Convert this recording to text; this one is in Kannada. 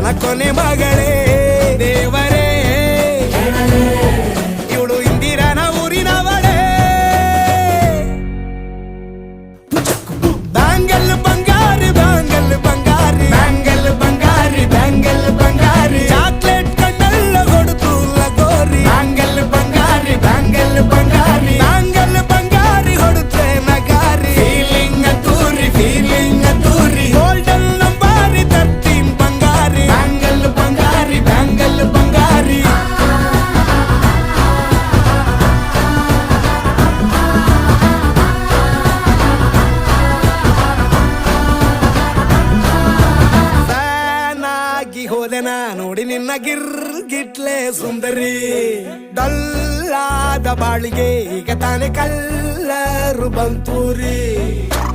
ನನ್ನ ಕೊನೆ ಮಗಳೇ ದೇವರೇ ಇವಳು ಇಂದಿರನ ಊರಿನವಳೇ ಬ್ಯಾಂಗಲ್ ಬಂಗಾರಿ ಬ್ಯಾಂಗಲ್ ಬಂಗಾರಿ ಬ್ಯಾಂಗಲ್ ಬಂಗಾರಿ ಬ್ಯಾಂಗಲ್ ಬಂಗಾರಿ ಚಾಕ್ಲೇಟ್ ಕಣ್ಣಲ್ಲ ಕೊಡುತ್ತು ಲಗೋರಿ ಬ್ಯಾಂಗಲ್ ಬಂಗಾರಿ ಬ್ಯಾಂಗಲ್ ಬಂಗಾರಿ ಬ್ಯಾಂಗಲ್ ಬಂಗಾರಿ ಹೊಡುತ್ತೆ ನಗಾರಿ ಫೀಲಿಂಗ್ ತೂರಿ ಗೋಲ್ಡನ್ ನಂಬಾರಿ 13 ಬಂಗಾರಿ ಬ್ಯಾಂಗಲ್ ಬಂಗಾರಿ ಬ್ಯಾಂಗಲ್ ಬಂಗಾರಿ ಹೋದೆನ ನೋಡಿ ನಿನ್ನ ಗಿರ್ಗಿಟ್ಲೆ ಸುಂದರಿ ಡಲ್ಲಾದ ಬಾಳಿಗೆ ಈಗ ತಾನೆ ಕಲ್ಲರು ಬಂತೂರಿ